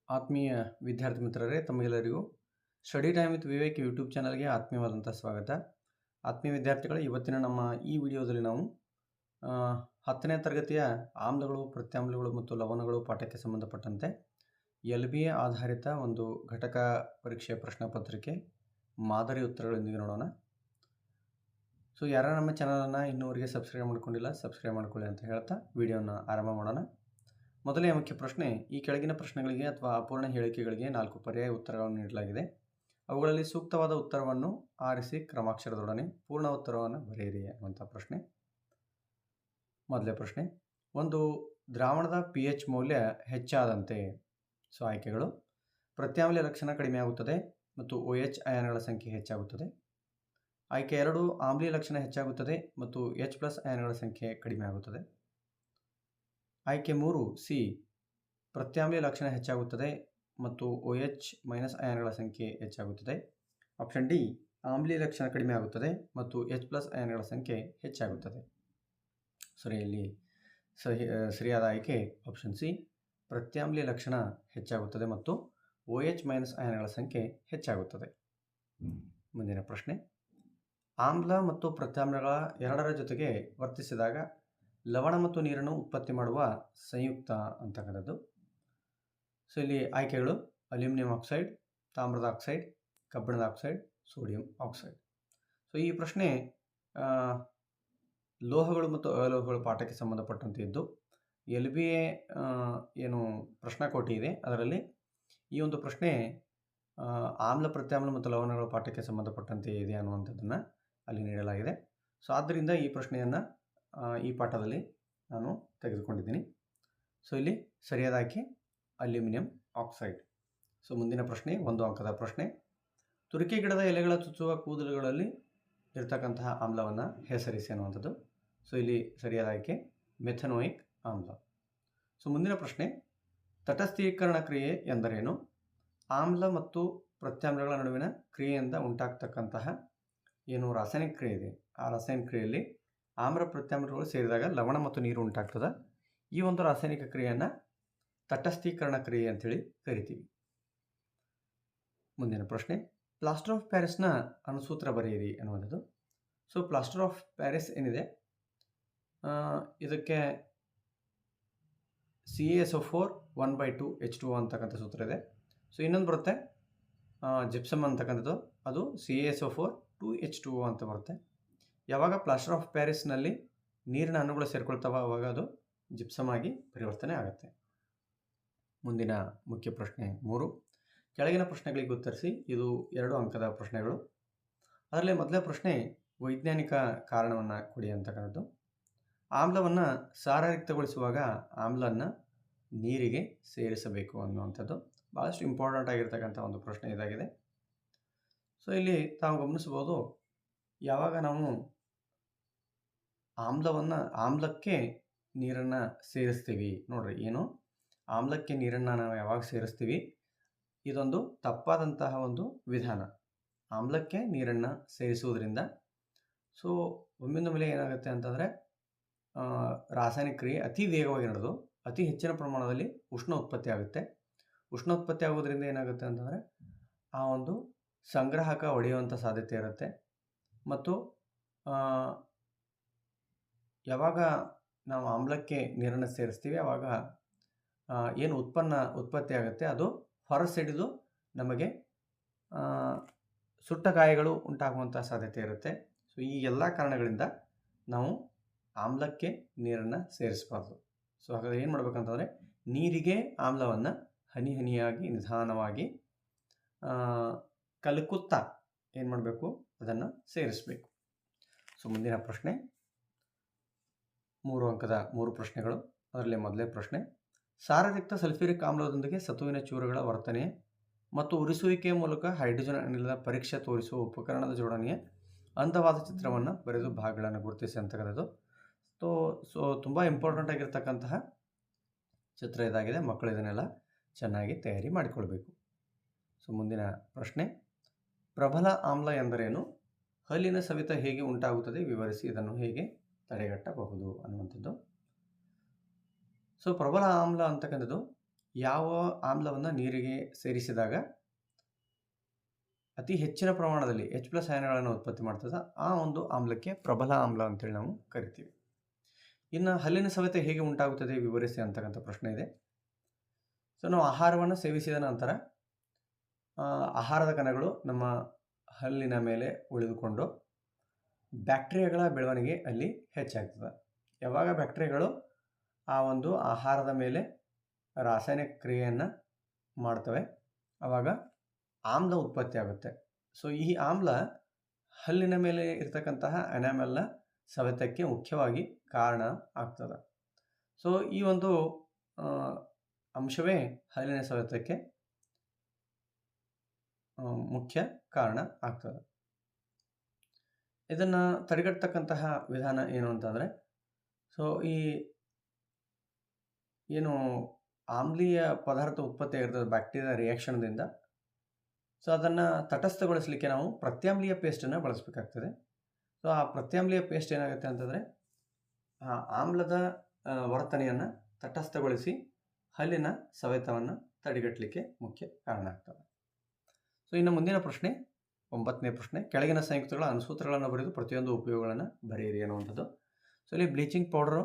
ಆತ್ಮೀಯ ವಿದ್ಯಾರ್ಥಿ ಮಿತ್ರರೇ, ತಮಗೆಲ್ಲರಿಗೂ study time with Vivek YouTube ಚಾನಲ್ಗೆ ಆತ್ಮೀಯವಾದಂಥ ಸ್ವಾಗತ. ಆತ್ಮೀಯ ವಿದ್ಯಾರ್ಥಿಗಳೇ, ಇವತ್ತಿನ ನಮ್ಮ ಈ ವಿಡಿಯೋದಲ್ಲಿ ನಾವು 10ನೇ ತರಗತಿಯ ಆಮ್ಲಗಳು, ಪ್ರತ್ಯಾಮ್ಲಗಳು ಮತ್ತು ಲವಣಗಳು ಪಾಠಕ್ಕೆ ಸಂಬಂಧಪಟ್ಟಂತೆ LBA ಆಧಾರಿತ ಒಂದು ಘಟಕ ಪರೀಕ್ಷೆಯ ಪ್ರಶ್ನೆ ಪತ್ರಿಕೆ ಮಾದರಿ ಉತ್ತರಗಳೊಂದಿಗೆ ನೋಡೋಣ. ಸೊ ಯಾರು ನಮ್ಮ ಚಾನಲನ್ನು ಇನ್ನೂವರೆಗೆ ಸಬ್ಸ್ಕ್ರೈಬ್ ಮಾಡ್ಕೊಂಡಿಲ್ಲ, ಸಬ್ಸ್ಕ್ರೈಬ್ ಮಾಡ್ಕೊಳ್ಳಿ ಅಂತ ಹೇಳ್ತಾ ವಿಡಿಯೋನ ಆರಂಭ ಮಾಡೋಣ. ಮೊದಲನೇ ಮುಖ್ಯ ಪ್ರಶ್ನೆ: ಈ ಕೆಳಗಿನ ಪ್ರಶ್ನೆಗಳಿಗೆ ಅಥವಾ ಅಪೂರ್ಣ ಹೇಳಿಕೆಗಳಿಗೆ 4 ಪರ್ಯಾಯ ಉತ್ತರಗಳನ್ನು ನೀಡಲಾಗಿದೆ. ಅವುಗಳಲ್ಲಿ ಸೂಕ್ತವಾದ ಉತ್ತರವನ್ನು ಆರಿಸಿ ಕ್ರಮಾಕ್ಷರದೊಡನೆ ಪೂರ್ಣ ಉತ್ತರವನ್ನು ಬರೆಯಿರಿ ಅನ್ನುವಂಥ ಪ್ರಶ್ನೆ. ಮೊದಲೇ ಪ್ರಶ್ನೆ: ಒಂದು ದ್ರಾವಣದ pH ಮೌಲ್ಯ ಹೆಚ್ಚಾದಂತೆ, ಸೊ ಆಯ್ಕೆಗಳು: ಪ್ರತ್ಯಾಮ್ಲ ಲಕ್ಷಣ ಕಡಿಮೆಯಾಗುತ್ತದೆ ಮತ್ತು OH ಅಯಾನ್ಗಳ ಸಂಖ್ಯೆ ಹೆಚ್ಚಾಗುತ್ತದೆ. ಆಯ್ಕೆ 2: ಆಮ್ಲೀಯ ಲಕ್ಷಣ ಹೆಚ್ಚಾಗುತ್ತದೆ ಮತ್ತು H+ ಅಯಾನ್ಗಳ ಸಂಖ್ಯೆ ಕಡಿಮೆಯಾಗುತ್ತದೆ. ಆಯ್ಕೆ 3 ಸಿ: ಪ್ರತ್ಯಾಮ್ಲ ಲಕ್ಷಣ ಹೆಚ್ಚಾಗುತ್ತದೆ ಮತ್ತು OH- ಅಯಾನ್ಗಳ ಸಂಖ್ಯೆ ಹೆಚ್ಚಾಗುತ್ತದೆ. ಆಪ್ಷನ್ ಡಿ: ಆಮ್ಲೀಯ ಲಕ್ಷಣ ಕಡಿಮೆ ಆಗುತ್ತದೆ ಮತ್ತು H+ ಅಯಾನ್ಗಳ ಸಂಖ್ಯೆ ಹೆಚ್ಚಾಗುತ್ತದೆ. ಇಲ್ಲಿ ಸರಿಯಾದ ಆಯ್ಕೆ ಆಪ್ಷನ್ ಸಿ: ಪ್ರತ್ಯಾಮ್ಲ ಲಕ್ಷಣ ಹೆಚ್ಚಾಗುತ್ತದೆ ಮತ್ತು OH- ಅಯಾನ್ಗಳ ಸಂಖ್ಯೆ ಹೆಚ್ಚಾಗುತ್ತದೆ. ಮುಂದಿನ ಪ್ರಶ್ನೆ: ಆಮ್ಲ ಮತ್ತು ಪ್ರತ್ಯಾಮ್ಲಗಳ ಎರಡರ ಜೊತೆಗೆ ವರ್ತಿಸಿದಾಗ ಲವಣ ಮತ್ತು ನೀರನ್ನು ಉತ್ಪತ್ತಿ ಮಾಡುವ ಸಂಯುಕ್ತ ಅಂತಕ್ಕಂಥದ್ದು. ಸೊ ಇಲ್ಲಿ ಆಯ್ಕೆಗಳು: ಅಲ್ಯೂಮಿನಿಯಂ ಆಕ್ಸೈಡ್, ತಾಮ್ರದ ಆಕ್ಸೈಡ್, ಕಬ್ಬಿಣದ ಆಕ್ಸೈಡ್, ಸೋಡಿಯಂ ಆಕ್ಸೈಡ್. ಸೊ ಈ ಪ್ರಶ್ನೆ ಲೋಹಗಳು ಮತ್ತು ಅಲೋಹಗಳು ಪಾಠಕ್ಕೆ ಸಂಬಂಧಪಟ್ಟಂತೆ ಇದ್ದು, LBA ಏನು ಪ್ರಶ್ನಾಕೋಟಿ ಇದೆ ಅದರಲ್ಲಿ ಈ ಒಂದು ಪ್ರಶ್ನೆ ಆಮ್ಲ, ಪ್ರತ್ಯಾಮ್ಲ ಮತ್ತು ಲವಣಗಳ ಪಾಠಕ್ಕೆ ಸಂಬಂಧಪಟ್ಟಂತೆ ಇದೆ ಅನ್ನುವಂಥದ್ದನ್ನು ಅಲ್ಲಿ ನೀಡಲಾಗಿದೆ. ಸೊ ಆದ್ದರಿಂದ ಈ ಪ್ರಶ್ನೆಯನ್ನು ಈ ಪಾಠದಲ್ಲಿ ನಾನು ತೆಗೆದುಕೊಂಡಿದ್ದೀನಿ. ಸೊ ಇಲ್ಲಿ ಸರಿಯಾದ ಆಯ್ಕೆ ಅಲ್ಯೂಮಿನಿಯಂ ಆಕ್ಸೈಡ್. ಸೊ ಮುಂದಿನ ಪ್ರಶ್ನೆ 1 ಅಂಕದ ಪ್ರಶ್ನೆ: ತುರಿಕೆ ಗಿಡದ ಎಲೆಗಳ ಚುಚ್ಚುವ ಕೂದಲುಗಳಲ್ಲಿ ಇರತಕ್ಕಂತಹ ಆಮ್ಲವನ್ನು ಹೆಸರಿಸಿ ಅನ್ನುವಂಥದ್ದು. ಸೊ ಇಲ್ಲಿ ಸರಿಯಾದ ಆಯ್ಕೆ ಮೆಥನೋಯಿಕ್ ಆಮ್ಲ. ಸೊ ಮುಂದಿನ ಪ್ರಶ್ನೆ: ತಟಸ್ಥೀಕರಣ ಕ್ರಿಯೆ ಎಂದರೇನು? ಆಮ್ಲ ಮತ್ತು ಪ್ರತ್ಯಾಮ್ಲಗಳ ನಡುವಿನ ಕ್ರಿಯೆಯಿಂದ ಉಂಟಾಗ್ತಕ್ಕಂತಹ ಏನು ರಾಸಾಯನಿಕ ಕ್ರಿಯೆ ಇದೆ, ಆ ರಾಸಾಯನಿಕ ಕ್ರಿಯೆಯಲ್ಲಿ ಆಮ್ಲ ಪ್ರತ್ಯಾಮ್ಲಗಳು ಸೇರಿದಾಗ ಲವಣ ಮತ್ತು ನೀರು ಉಂಟಾಗ್ತದೆ. ಈ ಒಂದು ರಾಸಾಯನಿಕ ಕ್ರಿಯೆಯನ್ನು ತಟಸ್ಥೀಕರಣ ಕ್ರಿಯೆ ಅಂತೇಳಿ ಕರಿತೀವಿ. ಮುಂದಿನ ಪ್ರಶ್ನೆ: ಪ್ಲಾಸ್ಟರ್ ಆಫ್ ಪ್ಯಾರಿಸ್ನ ಅಣುಸೂತ್ರ ಬರೆಯಿರಿ ಅನ್ನುವಂಥದ್ದು. ಸೊ ಪ್ಲಾಸ್ಟರ್ ಆಫ್ ಪ್ಯಾರಿಸ್ ಏನಿದೆ ಇದಕ್ಕೆ CaSO4 1/2 H2O ಅಂತಕ್ಕಂಥ ಸೂತ್ರ ಇದೆ. ಸೊ ಇನ್ನೊಂದು ಬರುತ್ತೆ ಜಿಪ್ಸಮ್ ಅಂತಕ್ಕಂಥದ್ದು, ಅದು CaSO4 2H2O ಅಂತ ಬರುತ್ತೆ. ಯಾವಾಗ ಪ್ಲಾಸ್ಟರ್ ಆಫ್ ಪ್ಯಾರಿಸ್ನಲ್ಲಿ ನೀರಿನ ಅಣುಗಳು ಸೇರ್ಕೊಳ್ತಾವ ಆವಾಗ ಅದು ಜಿಪ್ಸಮ್ ಆಗಿ ಪರಿವರ್ತನೆ ಆಗುತ್ತೆ. ಮುಂದಿನ ಮುಖ್ಯ ಪ್ರಶ್ನೆ 3: ಕೆಳಗಿನ ಪ್ರಶ್ನೆಗಳಿಗೆ ಉತ್ತರಿಸಿ. ಇದು 2 ಅಂಕದ ಪ್ರಶ್ನೆಗಳು. ಅದರಲ್ಲಿ ಮೊದಲೇ ಪ್ರಶ್ನೆ ವೈಜ್ಞಾನಿಕ ಕಾರಣವನ್ನು ಕೊಡಿ ಅಂತಕ್ಕಂಥದ್ದು. ಆಮ್ಲವನ್ನು ಸಾರಯುಕ್ತಗೊಳಿಸುವಾಗ ಆಮ್ಲನ್ನು ನೀರಿಗೆ ಸೇರಿಸಬೇಕು ಅನ್ನುವಂಥದ್ದು ಭಾಳಷ್ಟು ಇಂಪಾರ್ಟೆಂಟ್ ಆಗಿರ್ತಕ್ಕಂಥ ಒಂದು ಪ್ರಶ್ನೆ ಇದಾಗಿದೆ. ಸೊ ಇಲ್ಲಿ ತಾವು ಗಮನಿಸ್ಬೋದು, ಯಾವಾಗ ನಾವು ಆಮ್ಲಕ್ಕೆ ನೀರನ್ನು ಸೇರಿಸ್ತೀವಿ, ನೋಡ್ರಿ ಏನು ಆಮ್ಲಕ್ಕೆ ನೀರನ್ನು ನಾವು ಯಾವಾಗ ಸೇರಿಸ್ತೀವಿ, ಇದೊಂದು ತಪ್ಪಾದಂತಹ ಒಂದು ವಿಧಾನ. ಆಮ್ಲಕ್ಕೆ ನೀರನ್ನು ಸೇರಿಸುವುದರಿಂದ ಸೊ ಒಮ್ಮಿಂದ ಮೇಲೆ ಏನಾಗುತ್ತೆ ಅಂತಂದರೆ ರಾಸಾಯನಿಕ ಕ್ರಿಯೆ ಅತಿ ವೇಗವಾಗಿ ನಡೆದು ಅತಿ ಹೆಚ್ಚಿನ ಪ್ರಮಾಣದಲ್ಲಿ ಉಷ್ಣ ಉತ್ಪತ್ತಿ ಆಗುತ್ತೆ. ಉಷ್ಣ ಉತ್ಪತ್ತಿ ಆಗೋದ್ರಿಂದ ಏನಾಗುತ್ತೆ ಅಂತಂದರೆ ಆ ಒಂದು ಸಂಗ್ರಾಹಕ ಒಡೆಯುವಂಥ ಸಾಧ್ಯತೆ ಇರುತ್ತೆ. ಮತ್ತು ಯಾವಾಗ ನಾವು ಆಮ್ಲಕ್ಕೆ ನೀರನ್ನು ಸೇರಿಸ್ತೀವಿ ಆವಾಗ ಏನು ಉತ್ಪತ್ತಿ ಆಗುತ್ತೆ ಅದು ಹೊರಸಿಡಿದು ನಮಗೆ ಸುಟ್ಟ ಗಾಯಗಳು ಉಂಟಾಗುವಂಥ ಸಾಧ್ಯತೆ ಇರುತ್ತೆ. ಸೊ ಈ ಎಲ್ಲ ಕಾರಣಗಳಿಂದ ನಾವು ಆಮ್ಲಕ್ಕೆ ನೀರನ್ನು ಸೇರಿಸಬಾರ್ದು. ಸೊ ಹಾಗಾದರೆ ಏನು ಮಾಡಬೇಕಂತಂದರೆ ನೀರಿಗೆ ಆಮ್ಲವನ್ನು ಹನಿ ಹನಿಯಾಗಿ ನಿಧಾನವಾಗಿ ಕಲಕುತ್ತಾ ಏನು ಮಾಡಬೇಕು, ಅದನ್ನು ಸೇರಿಸಬೇಕು. ಸೊ ಮುಂದಿನ ಪ್ರಶ್ನೆ 3 ಅಂಕದ 3 ಪ್ರಶ್ನೆಗಳು. ಅದರಲ್ಲಿ ಮೊದಲೇ ಪ್ರಶ್ನೆ: ಸಾರಯುಕ್ತ ಸಲ್ಫ್ಯೂರಿಕ್ ಆಮ್ಲದೊಂದಿಗೆ ಸತುವಿನ ಚೂರುಗಳ ವರ್ತನೆ ಮತ್ತು ಉರಿಸುವಿಕೆಯ ಮೂಲಕ ಹೈಡ್ರೋಜನ್ ಅನಿಲದ ಪರೀಕ್ಷೆ ತೋರಿಸುವ ಉಪಕರಣದ ಜೋಡಣೆಯ ಅಂದವಾದ ಚಿತ್ರವನ್ನು ಬರೆದು ಭಾಗಗಳನ್ನು ಗುರುತಿಸಿ ಅಂತಕ್ಕಂಥದ್ದು. ಸೊ ತುಂಬ ಇಂಪಾರ್ಟೆಂಟ್ ಆಗಿರ್ತಕ್ಕಂತಹ ಚಿತ್ರ ಇದಾಗಿದೆ. ಮಕ್ಕಳು ಇದನ್ನೆಲ್ಲ ಚೆನ್ನಾಗಿ ತಯಾರಿ ಮಾಡಿಕೊಳ್ಬೇಕು. ಸೊ ಮುಂದಿನ ಪ್ರಶ್ನೆ: ಪ್ರಬಲ ಆಮ್ಲ ಎಂದರೇನು? ಹಲ್ಲಿನ ಸವೆತ ಹೇಗೆ ಉಂಟಾಗುತ್ತದೆ ವಿವರಿಸಿ, ಇದನ್ನು ಹೇಗೆ ತಡೆಗಟ್ಟಬಹುದು ಅನ್ನುವಂಥದ್ದು. ಸೊ ಪ್ರಬಲ ಆಮ್ಲ ಅಂತಕ್ಕಂಥದ್ದು ಯಾವ ಆಮ್ಲವನ್ನು ನೀರಿಗೆ ಸೇರಿಸಿದಾಗ ಅತಿ ಹೆಚ್ಚಿನ ಪ್ರಮಾಣದಲ್ಲಿ H+ ಅಯಾನುಗಳನ್ನು ಉತ್ಪತ್ತಿ ಮಾಡ್ತದೆ ಆ ಒಂದು ಆಮ್ಲಕ್ಕೆ ಪ್ರಬಲ ಆಮ್ಲ ಅಂತೇಳಿ ನಾವು ಕರಿತೀವಿ. ಇನ್ನು ಹಲ್ಲಿನ ಸವೆತ ಹೇಗೆ ಉಂಟಾಗುತ್ತದೆ ವಿವರಿಸಿ ಅಂತಕ್ಕಂಥ ಪ್ರಶ್ನೆ ಇದೆ. ಸೊ ನಾವು ಆಹಾರವನ್ನು ಸೇವಿಸಿದ ನಂತರ ಆಹಾರದ ಕಣಗಳು ನಮ್ಮ ಹಲ್ಲಿನ ಮೇಲೆ ಉಳಿದುಕೊಂಡು ಬ್ಯಾಕ್ಟೀರಿಯಾಗಳ ಬೆಳವಣಿಗೆ ಅಲ್ಲಿ ಹೆಚ್ಚಾಗ್ತದೆ. ಯಾವಾಗ ಬ್ಯಾಕ್ಟೀರಿಯಾಗಳು ಆ ಒಂದು ಆಹಾರದ ಮೇಲೆ ರಾಸಾಯನಿಕ ಕ್ರಿಯೆಯನ್ನು ಮಾಡ್ತವೆ ಆವಾಗ ಆಮ್ಲ ಉತ್ಪತ್ತಿ ಆಗುತ್ತೆ. ಸೊ ಈ ಆಮ್ಲ ಹಲ್ಲಿನ ಮೇಲೆ ಇರ್ತಕ್ಕಂತಹ ಎನಾಮೆಲ್ನ ಸವೆತಕ್ಕೆ ಮುಖ್ಯವಾಗಿ ಕಾರಣ ಆಗ್ತದೆ. ಸೊ ಈ ಒಂದು ಅಂಶವೇ ಹಲ್ಲಿನ ಸವೆತಕ್ಕೆ ಮುಖ್ಯ ಕಾರಣ ಆಗ್ತದೆ. ಇದನ್ನು ತಡೆಗಟ್ಟತಕ್ಕಂತಹ ವಿಧಾನ ಏನು ಅಂತಂದರೆ, ಸೊ ಈ ಏನು ಆಮ್ಲೀಯ ಪದಾರ್ಥ ಉತ್ಪತ್ತಿಯಾಗಿರ್ತದೆ ಬ್ಯಾಕ್ಟೀರಿಯಾ ರಿಯಾಕ್ಷನ್ದಿಂದ, ಸೊ ಅದನ್ನು ತಟಸ್ಥಗೊಳಿಸಲಿಕ್ಕೆ ನಾವು ಪ್ರತ್ಯಾಮ್ಲೀಯ ಪೇಸ್ಟನ್ನು ಬಳಸಬೇಕಾಗ್ತದೆ. ಸೊ ಆ ಪ್ರತ್ಯಾಮ್ಲೀಯ ಪೇಸ್ಟ್ ಏನಾಗುತ್ತೆ ಅಂತಂದರೆ ಆ ಆಮ್ಲದ ವರ್ತನೆಯನ್ನು ತಟಸ್ಥಗೊಳಿಸಿ ಹಲ್ಲಿನ ಸವೆತವನ್ನು ತಡೆಗಟ್ಟಲಿಕ್ಕೆ ಮುಖ್ಯ ಕಾರಣ ಆಗ್ತದೆ. ಸೊ ಇನ್ನು ಮುಂದಿನ ಪ್ರಶ್ನೆ 9ನೇ ಪ್ರಶ್ನೆ, ಕೆಳಗಿನ ಸಂಯುಕ್ತಗಳ ಅನುಸೂತ್ರಗಳನ್ನು ಬರೆದು ಪ್ರತಿಯೊಂದು ಉಪಯೋಗಗಳನ್ನು ಬರೆಯಿರಿ ಅನ್ನುವಂಥದ್ದು. ಸೊ ಇಲ್ಲಿ bleaching powder,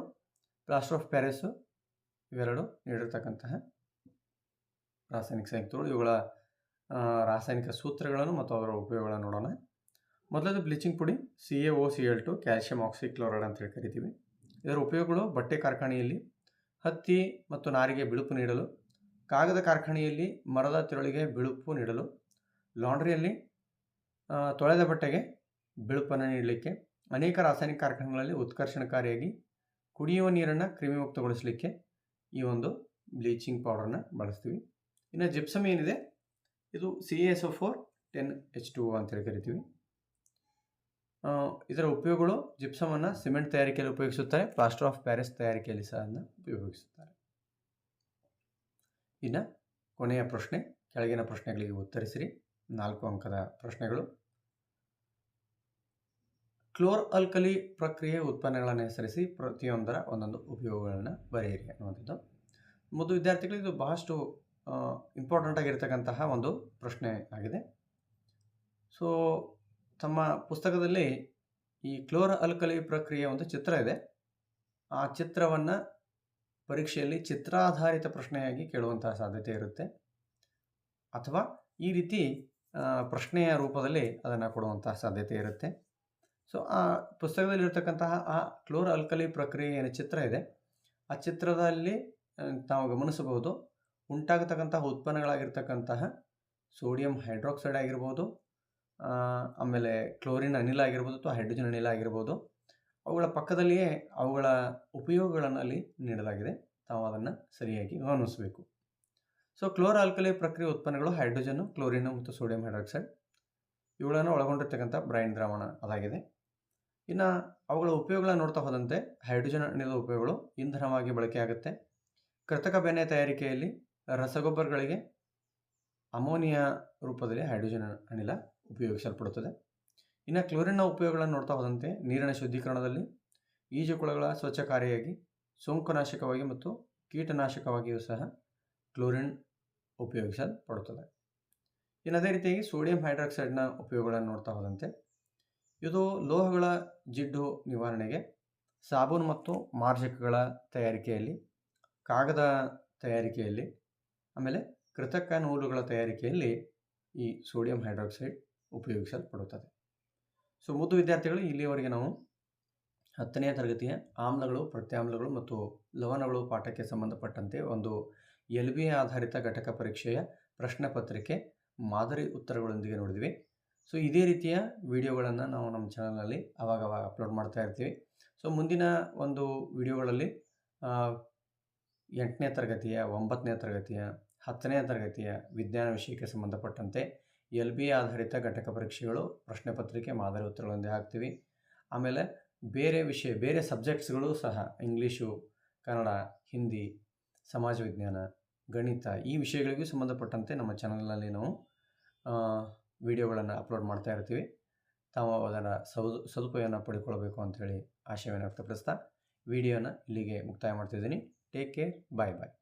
plaster of Paris ಇವೆರಡು ನೀಡಿರ್ತಕ್ಕಂತಹ ರಾಸಾಯನಿಕ ಸಂಯುಕ್ತಗಳು. ಇವುಗಳ ರಾಸಾಯನಿಕ ಸೂತ್ರಗಳನ್ನು ಮತ್ತು ಅದರ ಉಪಯೋಗಗಳನ್ನು ನೋಡೋಣ. ಮೊದಲದು ಬ್ಲೀಚಿಂಗ್ ಪುಡಿ CaOCl2 ಕ್ಯಾಲ್ಸಿಯಂ ಆಕ್ಸಿಕ್ಲೋರೈಡ್ ಅಂತೇಳಿ ಕರಿತೀವಿ. ಇದರ ಉಪಯೋಗಗಳು ಬಟ್ಟೆ ಕಾರ್ಖಾನೆಯಲ್ಲಿ ಹತ್ತಿ ಮತ್ತು ನಾರಿಗೆ ಬಿಳುಪು ನೀಡಲು, ಕಾಗದ ಕಾರ್ಖಾನೆಯಲ್ಲಿ ಮರದ ತಿರುಳಿಗೆ ಬಿಳುಪು ನೀಡಲು, ಲಾಂಡ್ರಿಯಲ್ಲಿ ತೊಳೆದ ಬಟ್ಟೆಗೆ ಬಿಳುಪನ್ನು ನೀಡಲಿಕ್ಕೆ, ಅನೇಕ ರಾಸಾಯನಿಕ ಕಾರ್ಖಾನೆಗಳಲ್ಲಿ ಉತ್ಕರ್ಷಣಕಾರಿಯಾಗಿ ಕುಡಿಯುವ ನೀರನ್ನು ಕ್ರಿಮಿಮುಕ್ತಗೊಳಿಸಲಿಕ್ಕೆ ಈ ಒಂದು ಬ್ಲೀಚಿಂಗ್ ಪೌಡರನ್ನು ಬಳಸ್ತೀವಿ. ಇನ್ನು ಜಿಪ್ಸಮ್ ಏನಿದೆ ಇದು CaSO4 10H2O ಅಂತೇಳಿ ಕರಿತೀವಿ. ಇದರ ಉಪಯೋಗಗಳು ಜಿಪ್ಸಮನ್ನು ಸಿಮೆಂಟ್ ತಯಾರಿಕೆಯಲ್ಲಿ ಉಪಯೋಗಿಸುತ್ತಾರೆ, ಪ್ಲಾಸ್ಟರ್ ಆಫ್ ಪ್ಯಾರಿಸ್ ತಯಾರಿಕೆಯಲ್ಲಿ ಸಹ ಅದನ್ನು ಉಪಯೋಗಿಸುತ್ತಾರೆ. ಇನ್ನು ಕೊನೆಯ ಪ್ರಶ್ನೆ, ಕೆಳಗಿನ ಪ್ರಶ್ನೆಗಳಿಗೆ ಉತ್ತರಿಸಿರಿ. 4 ಅಂಕದ ಪ್ರಶ್ನೆಗಳು. ಕ್ಲೋರ್ ಆಲ್ಕಲಿ ಪ್ರಕ್ರಿಯೆ ಉತ್ಪನ್ನಗಳನ್ನು ಹೆಸರಿಸಿ ಪ್ರತಿಯೊಂದರ ಒಂದೊಂದು ಉಪಯೋಗಗಳನ್ನು ಬರೆಯಿರಿ ಅನ್ನುವಂಥದ್ದು. ಮೊದಲು ವಿದ್ಯಾರ್ಥಿಗಳು ಇದು ಬಹಳಷ್ಟು ಇಂಪಾರ್ಟೆಂಟ್ ಆಗಿರ್ತಕ್ಕಂತಹ ಒಂದು ಪ್ರಶ್ನೆ ಆಗಿದೆ. ಸೊ ತಮ್ಮ ಪುಸ್ತಕದಲ್ಲಿ ಈ ಕ್ಲೋರ್ ಆಲ್ಕಲಿ ಪ್ರಕ್ರಿಯೆಯ ಒಂದು ಚಿತ್ರ ಇದೆ. ಆ ಚಿತ್ರವನ್ನು ಪರೀಕ್ಷೆಯಲ್ಲಿ ಚಿತ್ರಾಧಾರಿತ ಪ್ರಶ್ನೆಯಾಗಿ ಕೇಳುವಂತಹ ಸಾಧ್ಯತೆ ಇರುತ್ತೆ, ಅಥವಾ ಈ ರೀತಿ ಪ್ರಶ್ನೆಯ ರೂಪದಲ್ಲಿ ಅದನ್ನು ಕೊಡುವಂತಹ ಸಾಧ್ಯತೆ ಇರುತ್ತೆ. ಸೊ ಆ ಪುಸ್ತಕದಲ್ಲಿರ್ತಕ್ಕಂತಹ ಆ ಕ್ಲೋರ್ ಆಲ್ಕಲಿ ಪ್ರಕ್ರಿಯೆ ಏನು ಚಿತ್ರ ಇದೆ, ಆ ಚಿತ್ರದಲ್ಲಿ ತಾವು ಗಮನಿಸಬಹುದು ಉಂಟಾಗತಕ್ಕಂತಹ ಉತ್ಪನ್ನಗಳಾಗಿರ್ತಕ್ಕಂತಹ ಸೋಡಿಯಂ ಹೈಡ್ರಾಕ್ಸೈಡ್ ಆಗಿರ್ಬೋದು, ಆಮೇಲೆ ಕ್ಲೋರಿನ್ ಅನಿಲ ಆಗಿರ್ಬೋದು ಅಥವಾ ಹೈಡ್ರೋಜನ್ ಅನಿಲ ಆಗಿರ್ಬೋದು, ಅವುಗಳ ಪಕ್ಕದಲ್ಲಿಯೇ ಅವುಗಳ ಉಪಯೋಗಗಳನ್ನು ಅಲ್ಲಿ ನೀಡಲಾಗಿದೆ. ತಾವು ಅದನ್ನು ಸರಿಯಾಗಿ ಗಮನಿಸಬೇಕು. ಸೊ ಕ್ಲೋರ್ ಆಲ್ಕಲಿ ಪ್ರಕ್ರಿಯೆ ಉತ್ಪನ್ನಗಳು ಹೈಡ್ರೋಜನ್, ಕ್ಲೋರಿನ್ ಮತ್ತು ಸೋಡಿಯಂ ಹೈಡ್ರಾಕ್ಸೈಡ್ ಇವುಗಳನ್ನು ಒಳಗೊಂಡಿರ್ತಕ್ಕಂಥ ಬ್ರೈನ್ ದ್ರಾವಣ ಅದಾಗಿದೆ. ಇನ್ನು ಅವುಗಳ ಉಪಯೋಗಗಳನ್ನು ನೋಡ್ತಾ ಹೋದಂತೆ ಹೈಡ್ರೋಜನ್ ಅನಿಲದ ಉಪಯೋಗಗಳು ಇಂಧನವಾಗಿ ಬಳಕೆಯಾಗುತ್ತೆ. ಕೃತಕ ಬೆಣ್ಣೆ ತಯಾರಿಕೆಯಲ್ಲಿ ರಸಗೊಬ್ಬರಗಳಿಗೆ ಅಮೋನಿಯಾ ರೂಪದಲ್ಲಿ ಹೈಡ್ರೋಜನ್ ಅನಿಲ ಉಪಯೋಗಿಸಲ್ಪಡುತ್ತದೆ. ಇನ್ನು ಕ್ಲೋರಿನ್ನ ಉಪಯೋಗಗಳನ್ನು ನೋಡ್ತಾ ಹೋದಂತೆ ನೀರಿನ ಶುದ್ಧೀಕರಣದಲ್ಲಿ, ಈಜುಕೊಳಗಳ ಸ್ವಚ್ಛಕಾರಿಯಾಗಿ, ಸೋಂಕುನಾಶಕವಾಗಿ ಮತ್ತು ಕೀಟನಾಶಕವಾಗಿಯೂ ಸಹ ಕ್ಲೋರಿನ್ ಉಪಯೋಗಿಸಲ್ಪಡುತ್ತದೆ. ಇನ್ನು ಅದೇ ರೀತಿಯಾಗಿ ಸೋಡಿಯಂ ಹೈಡ್ರಾಕ್ಸೈಡ್ನ ಉಪಯೋಗಗಳನ್ನು ನೋಡ್ತಾ ಹೋದಂತೆ ಇದು ಲೋಹಗಳ ಜಿಡ್ಡು ನಿವಾರಣೆಗೆ, ಸಾಬೂನು ಮತ್ತು ಮಾರ್ಜಕಗಳ ತಯಾರಿಕೆಯಲ್ಲಿ, ಕಾಗದ ತಯಾರಿಕೆಯಲ್ಲಿ, ಆಮೇಲೆ ಕೃತಕ ನೂಲುಗಳ ತಯಾರಿಕೆಯಲ್ಲಿ ಈ ಸೋಡಿಯಂ ಹೈಡ್ರಾಕ್ಸೈಡ್ ಉಪಯೋಗಿಸಲ್ಪಡುತ್ತದೆ. ಸೊ ಮುದ್ದು ವಿದ್ಯಾರ್ಥಿಗಳು, ಇಲ್ಲಿಯವರೆಗೆ ನಾವು 10ನೇ ತರಗತಿಯ ಆಮ್ಲಗಳು, ಪ್ರತ್ಯಾಮ್ಲಗಳು ಮತ್ತು ಲವಣಗಳು ಪಾಠಕ್ಕೆ ಸಂಬಂಧಪಟ್ಟಂತೆ ಒಂದು LBA ಆಧಾರಿತ ಘಟಕ ಪರೀಕ್ಷೆಯ ಪ್ರಶ್ನೆ ಪತ್ರಿಕೆ ಮಾದರಿ ಉತ್ತರಗಳೊಂದಿಗೆ ನೋಡಿದ್ವಿ. ಸೊ ಇದೇ ರೀತಿಯ ವಿಡಿಯೋಗಳನ್ನು ನಾವು ನಮ್ಮ ಚಾನಲ್ನಲ್ಲಿ ಆವಾಗವಾಗ ಅಪ್ಲೋಡ್ ಮಾಡ್ತಾ ಇರ್ತೀವಿ. ಸೊ ಮುಂದಿನ ಒಂದು ವಿಡಿಯೋಗಳಲ್ಲಿ 8ನೇ ತರಗತಿಯ, 9ನೇ ತರಗತಿಯ, 10ನೇ ತರಗತಿಯ ವಿಜ್ಞಾನ ವಿಷಯಕ್ಕೆ ಸಂಬಂಧಪಟ್ಟಂತೆ LBA ಆಧಾರಿತ ಘಟಕ ಪರೀಕ್ಷೆಗಳು ಪ್ರಶ್ನೆ ಪತ್ರಿಕೆ ಮಾದರಿ ಉತ್ತರಗಳೊಂದಿಗೆ ಹಾಕ್ತೀವಿ. ಆಮೇಲೆ ಬೇರೆ ಸಬ್ಜೆಕ್ಟ್ಸ್ಗಳು ಸಹ ಇಂಗ್ಲೀಷು, ಕನ್ನಡ, ಹಿಂದಿ, ಸಮಾಜ ವಿಜ್ಞಾನ, ಗಣಿತ ಈ ವಿಷಯಗಳಿಗೂ ಸಂಬಂಧಪಟ್ಟಂತೆ ನಮ್ಮ ಚಾನಲ್ನಲ್ಲಿ ನಾವು ವಿಡಿಯೋಗಳನ್ನು ಅಪ್ಲೋಡ್ ಮಾಡ್ತಾ ಇರ್ತೀವಿ. ತಾವು ಅದರ ಸದುಪಯೋಗವನ್ನು ಪಡ್ಕೊಳ್ಬೇಕು ಅಂಥೇಳಿ ಆಶಯವನ್ನು ವ್ಯಕ್ತಪಡಿಸ್ತಾ ವಿಡಿಯೋನ ಇಲ್ಲಿಗೆ ಮುಕ್ತಾಯ ಮಾಡ್ತಿದ್ದೀನಿ. ಟೇಕ್ ಕೇರ್, ಬಾಯ್ ಬಾಯ್.